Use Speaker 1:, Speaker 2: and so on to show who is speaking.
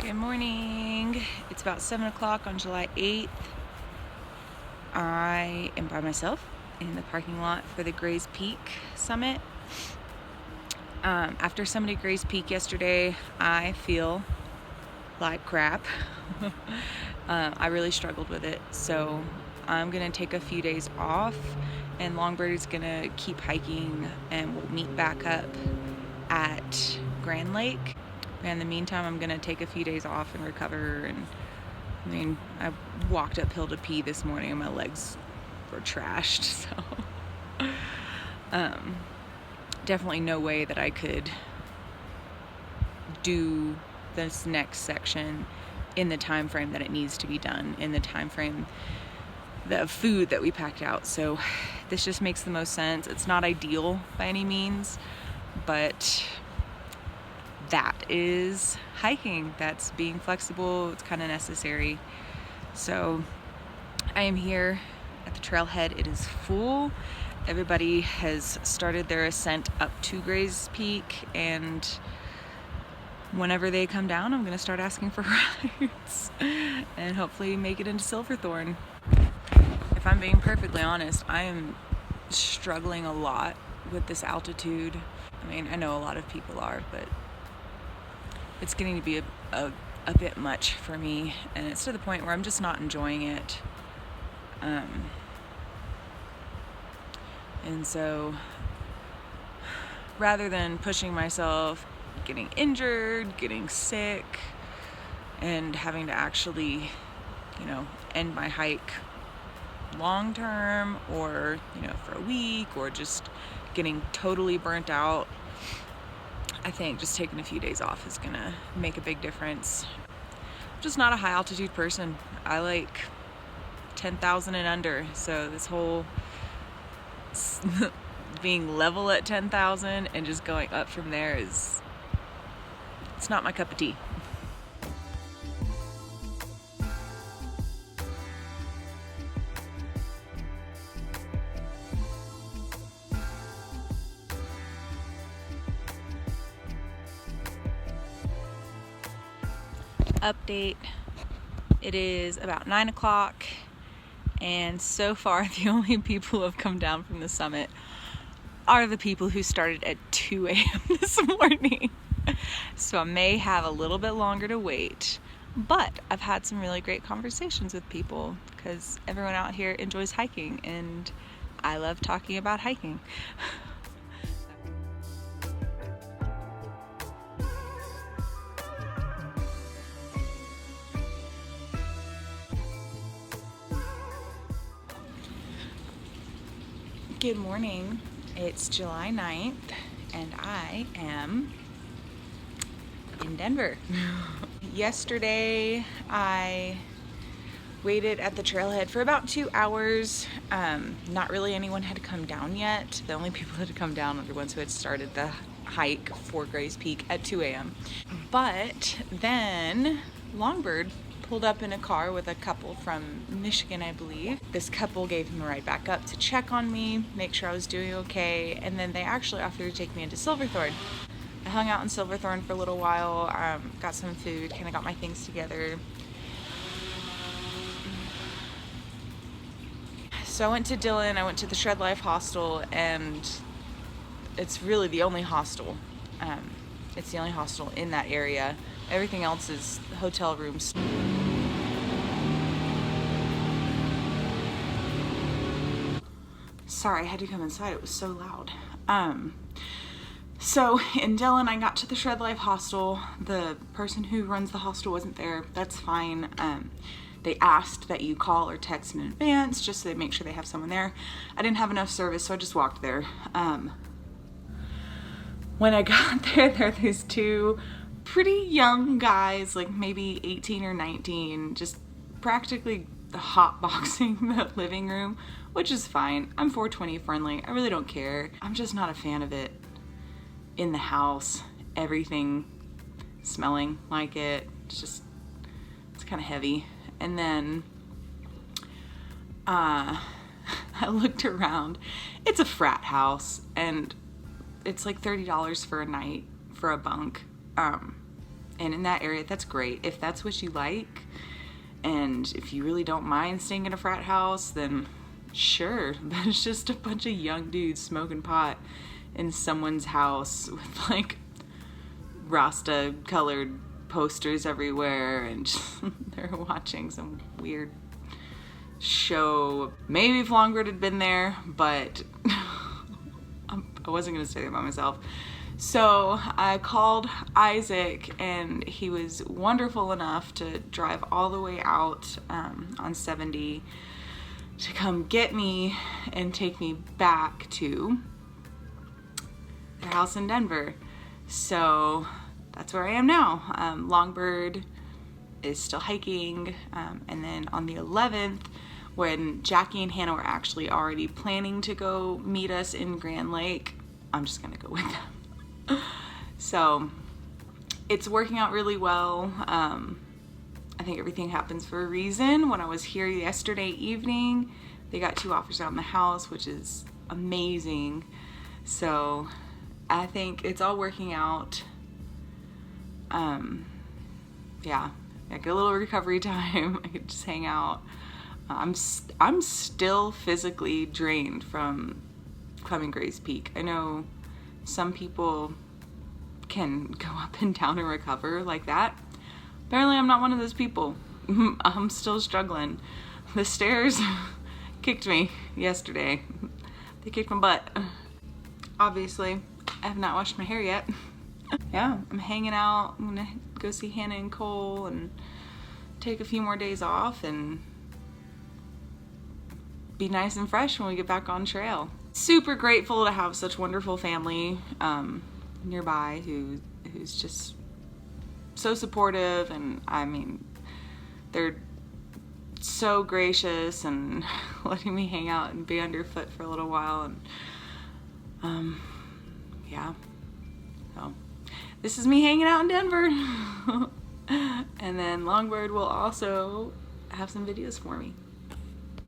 Speaker 1: Good morning. It's about 7 o'clock on July 8th. I am by myself in the parking lot for the Gray's Peak Summit. After Summit Gray's Peak yesterday, I feel like crap. I really struggled with it, so I'm gonna take a few days off, and Longbird is gonna keep hiking, and we'll meet back up at Grand Lake. In the meantime, I'm gonna take a few days off and recover. And I walked uphill to pee this morning and my legs were trashed, so definitely no way that I could do this next section in the time frame that it needs to be done, in the time frame the food that we packed out. So this just makes the most sense. It's not ideal by any means, but that is hiking. That's being flexible. It's kind of necessary. So I am here at the trailhead. It is full. Everybody has started their ascent up to Gray's Peak, and whenever they come down, I'm going to start asking for rides and hopefully make it into Silverthorne. If I'm being perfectly honest, I am struggling a lot with this altitude. I mean, I know a lot of people are, but it's getting to be a bit much for me, and it's to the point where I'm just not enjoying it. And so rather than pushing myself, getting injured, getting sick, and having to actually, end my hike long term, or, for a week, or just getting totally burnt out, I think just taking a few days off is gonna make a big difference. I'm just not a high altitude person. I like 10,000 and under. So this whole being level at 10,000 and just going up from there it's not my cup of tea. Update. It is about 9 o'clock, and so far the only people who have come down from the summit are the people who started at 2 a.m. this morning. So I may have a little bit longer to wait, but I've had some really great conversations with people because everyone out here enjoys hiking, and I love talking about hiking. Good morning. It's July 9th, and I am in Denver. Yesterday, I waited at the trailhead for about 2 hours. Not really anyone had come down yet. The only people that had come down were the ones who had started the hike for Gray's Peak at 2 a.m. But then Longbird pulled up in a car with a couple from Michigan, I believe. This couple gave him a ride back up to check on me, make sure I was doing okay, and then they actually offered to take me into Silverthorne. I hung out in Silverthorne for a little while, got some food, kind of got my things together. So I went to Dillon, I went to the Shred Life hostel, and it's really the only hostel. It's the only hostel in that area. Everything else is hotel rooms. Sorry, I had to come inside. It was so loud. So in Dillon, I got to the Shred Life hostel. The person who runs the hostel wasn't there. That's fine. They asked that you call or text in advance just so they make sure they have someone there. I didn't have enough service, so I just walked there. When I got there were these two pretty young guys, like maybe 18 or 19, just practically hotboxing the living room, which is fine. I'm 420 friendly. I really don't care. I'm just not a fan of it in the house. Everything smelling like it. It's kind of heavy. And then I looked around. It's a frat house, and it's like $30 for a night for a bunk. And in that area, that's great. If that's what you like, and if you really don't mind staying in a frat house, then sure. But it's just a bunch of young dudes smoking pot in someone's house with like Rasta colored posters everywhere, and just, they're watching some weird show. Maybe if Longbird had been there, but I wasn't gonna stay there by myself. So I called Isaac, and he was wonderful enough to drive all the way out on 70 to come get me and take me back to their house in Denver. So that's where I am now. Longbird is still hiking, and then on the 11th, when Jackie and Hannah were actually already planning to go meet us in Grand Lake, I'm just gonna go with them. So it's working out really well. I think everything happens for a reason. When I was here yesterday evening, they got 2 offers out in the house, which is amazing. So I think it's all working out. Yeah, like a little recovery time. I could just hang out. I'm still physically drained from climbing Gray's Peak. I know some people can go up and down and recover like that. Apparently I'm not one of those people. I'm still struggling. The stairs kicked me yesterday. They kicked my butt. Obviously, I have not washed my hair yet. Yeah, I'm hanging out. I'm gonna go see Hannah and Cole and take a few more days off and be nice and fresh when we get back on trail. Super grateful to have such wonderful family nearby who's just so supportive, and I mean, they're so gracious and letting me hang out and be underfoot for a little while. And yeah, so this is me hanging out in Denver. And then Longbird will also have some videos for me.